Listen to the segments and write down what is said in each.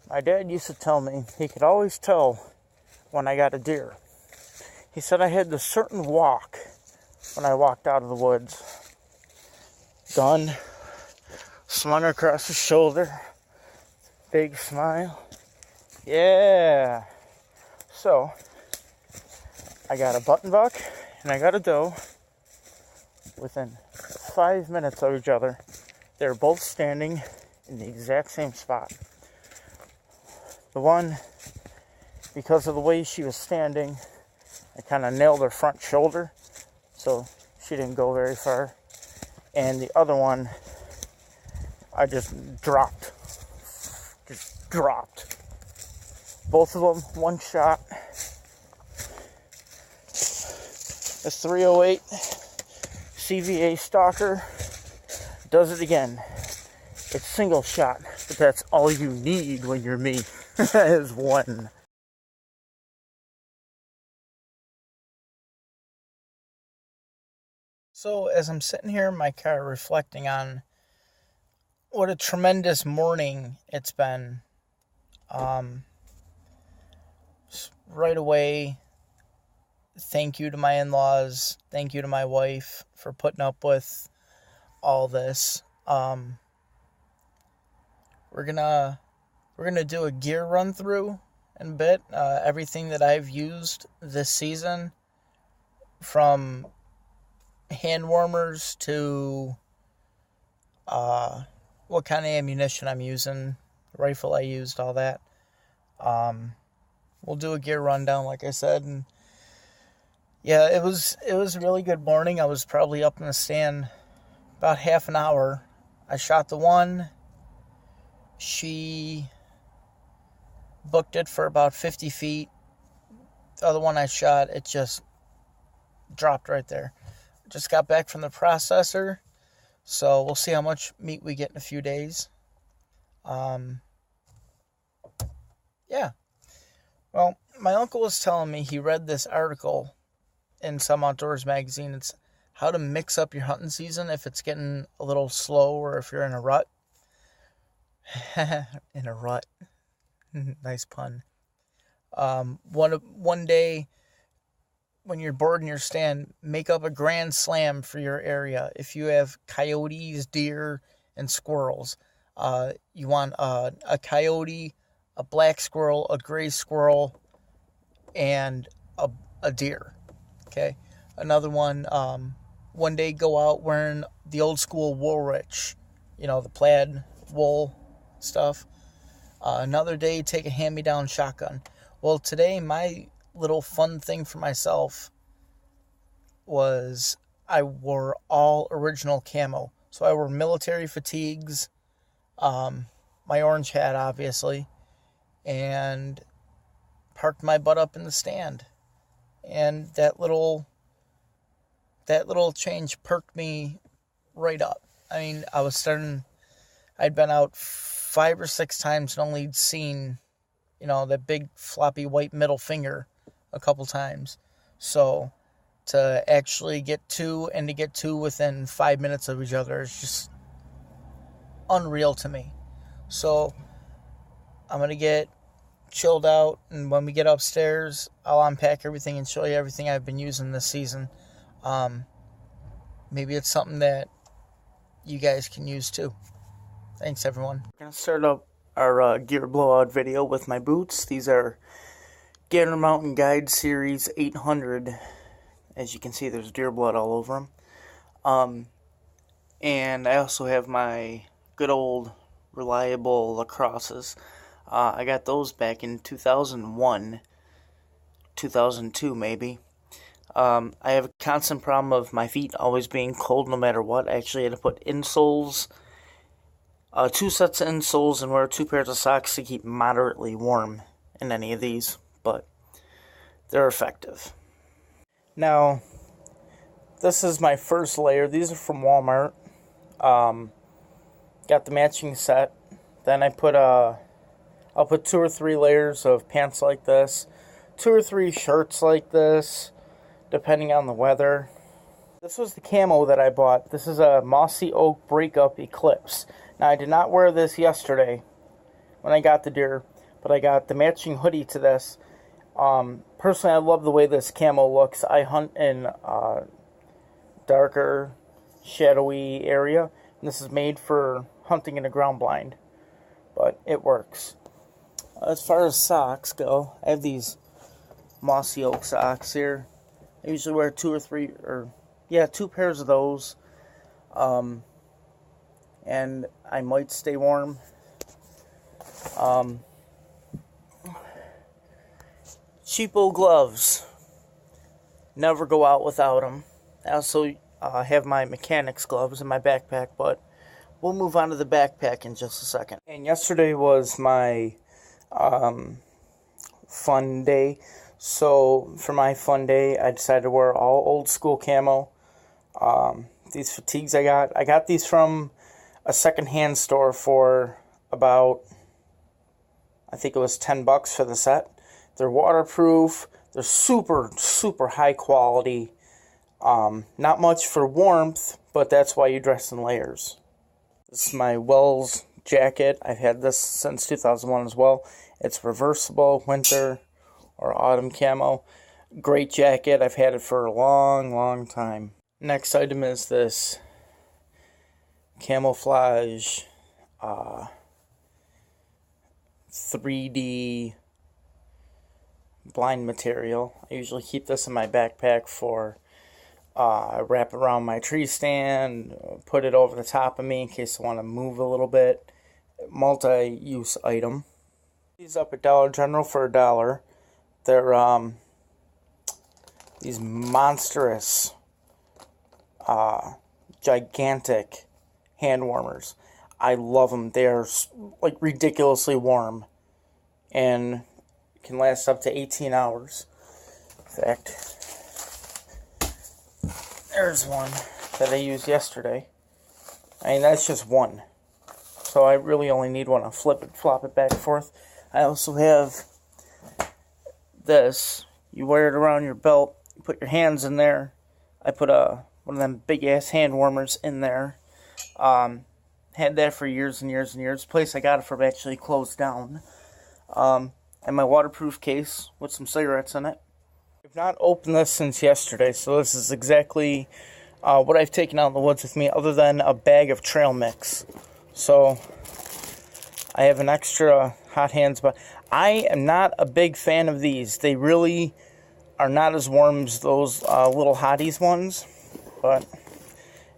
My dad used to tell me he could always tell when I got a deer. He said I had this certain walk when I walked out of the woods. Gun slung across the shoulder. Big smile. Yeah. So, I got a button buck and I got a doe within 5 minutes of each other. They were both standing in the exact same spot. The one, because of the way she was standing, I kind of nailed her front shoulder, so she didn't go very far. And the other one, I just dropped. Both of them, one shot. A 308 CVA stalker does it again. It's single shot, but that's all you need when you're me. Is one. So as I'm sitting here in my car reflecting on what a tremendous morning it's been, right away, thank you to my in-laws, thank you to my wife for putting up with all this. We're gonna do a gear run through in a bit. Everything that I've used this season, from hand warmers to what kind of ammunition I'm using, rifle I used, all that. We'll do a gear rundown, like I said, and yeah, it was a really good morning. I was probably up in the stand about half an hour. I shot the one. She booked it for about 50 feet. The other one I shot, it just dropped right there. Just got back from the processor, so we'll see how much meat we get in a few days. Yeah. Well, my uncle was telling me he read this article in some outdoors magazine. It's how to mix up your hunting season if it's getting a little slow or if you're in a rut. In a rut. Nice pun. One day when you're bored in your stand, make up a grand slam for your area. If you have coyotes, deer, and squirrels, you want a coyote, a black squirrel, a gray squirrel, and a deer. Okay. Another one. One day go out wearing the old school Woolrich, the plaid wool stuff. Another day, take a hand-me-down shotgun. Well, today, my little fun thing for myself was I wore all original camo. So I wore military fatigues, my orange hat, obviously, and parked my butt up in the stand. And that little change perked me right up. I mean, I'd been out 5 or 6 times and only seen, that big floppy white middle finger a couple times. So to actually get two within 5 minutes of each other is just unreal to me. So I'm going to get chilled out, and when we get upstairs, I'll unpack everything and show you everything I've been using this season. Maybe it's something that you guys can use too. Thanks, everyone. We're going to start up our gear blowout video with my boots. These are Gander Mountain Guide Series 800. As you can see, there's deer blood all over them. And I also have my good old reliable lacrosses. I got those back in 2001, 2002 maybe. I have a constant problem of my feet always being cold no matter what. I actually had to put insoles, 2 sets of insoles, and wear 2 pairs of socks to keep moderately warm in any of these, but they're effective. Now, this is my first layer. These are from Walmart. Got the matching set. Then I'll put 2 or 3 layers of pants like this, 2 or 3 shirts like this, depending on the weather. This was the camo that I bought. This is a Mossy Oak Breakup Eclipse. Now, I did not wear this yesterday when I got the deer, but I got the matching hoodie to this. Personally, I love the way this camo looks. I hunt in darker, shadowy area, and this is made for hunting in a ground blind, but it works. As far as socks go, I have these mossy oak socks here. I usually wear two pairs of those, and I might stay warm. Cheapo gloves, never go out without them. I also have my mechanics gloves in my backpack, but we'll move on to the backpack in just a second. And yesterday was my fun day. So for my fun day, I decided to wear all old school camo. These fatigues I got these from a secondhand store for about, I think it was $10 for the set. They're waterproof. They're super, super high quality. Not much for warmth, but that's why you dress in layers. This is my Wells jacket. I've had this since 2001 as well. It's reversible, winter or autumn camo. Great jacket. I've had it for a long, long time. Next item is this camouflage 3D blind material. I usually keep this in my backpack for I wrap it around my tree stand, put it over the top of me in case I want to move a little bit. Multi-use item. These up at Dollar General for $1. They're these monstrous, gigantic hand warmers. I love them. They're like ridiculously warm and can last up to 18 hours. In fact, there's one that I used yesterday. I mean, that's just one. So I really only need one to flop it back and forth. I also have this. You wear it around your belt. You put your hands in there. I put one of them big-ass hand warmers in there. Had that for years and years and years. The place I got it from actually closed down. And my waterproof case with some cigarettes in it. I've not opened this since yesterday, so this is exactly what I've taken out in the woods with me, other than a bag of trail mix. So I have an extra hot hands, but I am not a big fan of these. They really are not as warm as those little hotties ones, but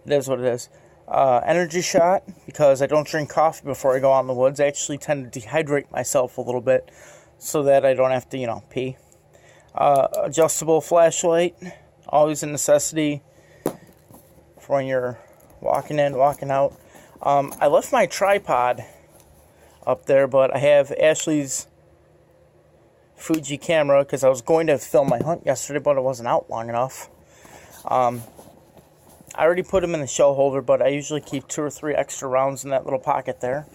it is what it is. Energy shot, because I don't drink coffee before I go out in the woods. I actually tend to dehydrate myself a little bit so that I don't have to, pee. Adjustable flashlight, always a necessity for when you're walking in, walking out. I left my tripod up there, but I have Ashley's Fuji camera because I was going to film my hunt yesterday, but it wasn't out long enough. I already put them in the shell holder, but I usually keep 2 or 3 extra rounds in that little pocket there.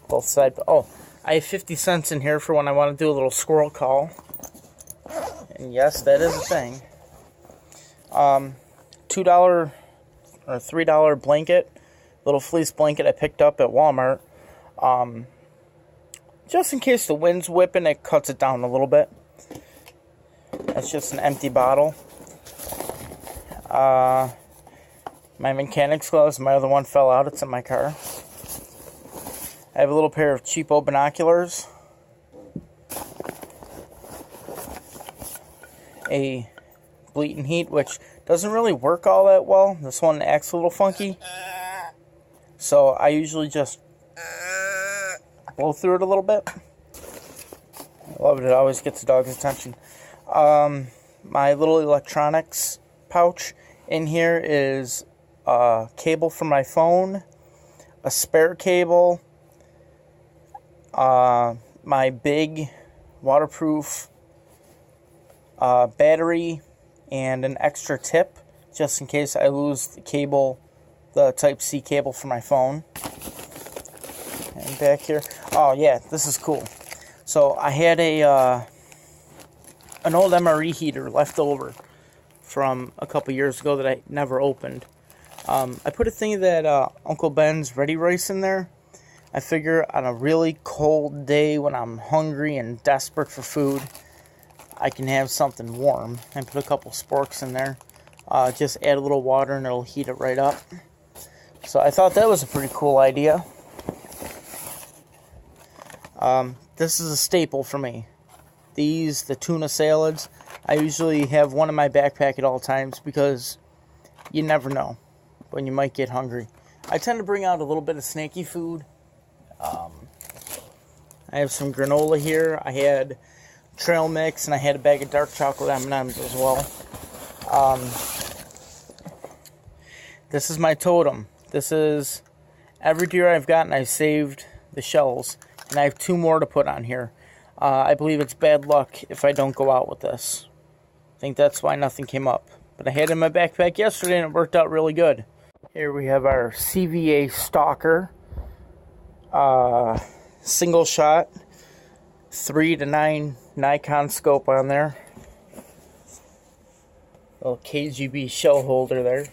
Both sides. Oh, I have 50 cents in here for when I want to do a little squirrel call. And yes, that is a thing. $2 or $3 blanket, little fleece blanket I picked up at Walmart. Just in case the wind's whipping, it cuts it down a little bit. That's just an empty bottle. My mechanics gloves, my other one fell out. It's in my car. I have a little pair of cheapo binoculars. A bleat and heat, which doesn't really work all that well. This one acts a little funky. So I usually just blow through it a little bit. I love it. It always gets the dog's attention. My little electronics pouch. In here is a cable for my phone, a spare cable, my big waterproof battery, and an extra tip just in case I lose the cable, the Type-C cable for my phone. And back here, oh yeah, this is cool. So I had an old MRE heater left over from a couple years ago that I never opened. I put a thing of that Uncle Ben's Ready Rice in there. I figure on a really cold day when I'm hungry and desperate for food, I can have something warm. I put a couple sporks in there. Just add a little water and it'll heat it right up. So I thought that was a pretty cool idea. This is a staple for me. These, the tuna salads, I usually have one in my backpack at all times because you never know when you might get hungry. I tend to bring out a little bit of snacky food. I have some granola here. I had trail mix and I had a bag of dark chocolate M&Ms as well. This is my totem. This is every deer I've gotten. I've saved the shells, and I have 2 more to put on here. I believe it's bad luck if I don't go out with this. I think that's why nothing came up. But I had it in my backpack yesterday and it worked out really good. Here we have our CVA Stalker. Single shot. 3 to 9 Nikon scope on there. Little KGB shell holder there.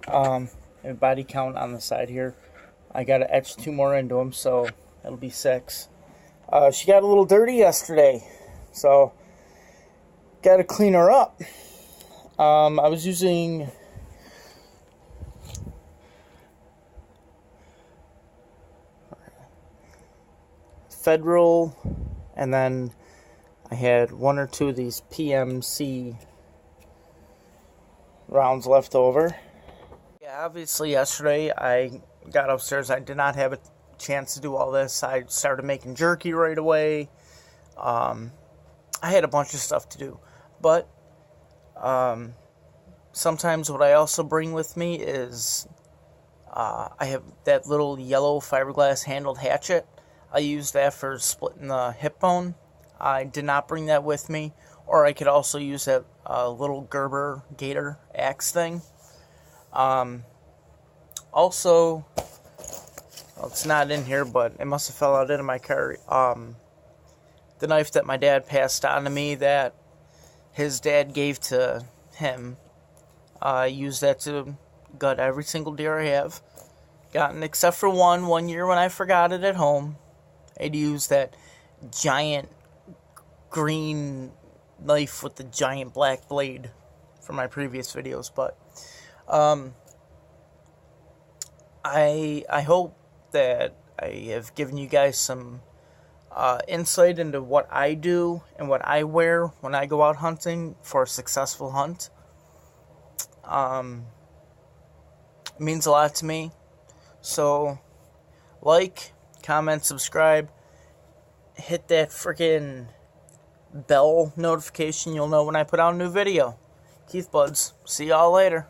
And body count on the side here. I got to etch 2 more into them, so that'll be 6. She got a little dirty yesterday, so got to clean her up. I was using Federal, and then I had 1 or 2 of these PMC rounds left over. Yeah, obviously yesterday I got upstairs. I did not have a chance to do all this. I started making jerky right away. I had a bunch of stuff to do. But sometimes what I also bring with me is I have that little yellow fiberglass handled hatchet. I use that for splitting the hip bone. I did not bring that with me. Or I could also use that little Gerber gator axe thing. Also, well, it's not in here, but it must have fell out into my car. The knife that my dad passed on to me that his dad gave to him. I use that to gut every single deer I have gotten, except for one year when I forgot it at home. I'd use that giant green knife with the giant black blade from my previous videos, but I hope that I have given you guys some insight into what I do and what I wear when I go out hunting for a successful hunt. It means a lot to me. So, like, comment, subscribe, hit that freaking bell notification. You'll know when I put out a new video. Thekeithbudz. See y'all later.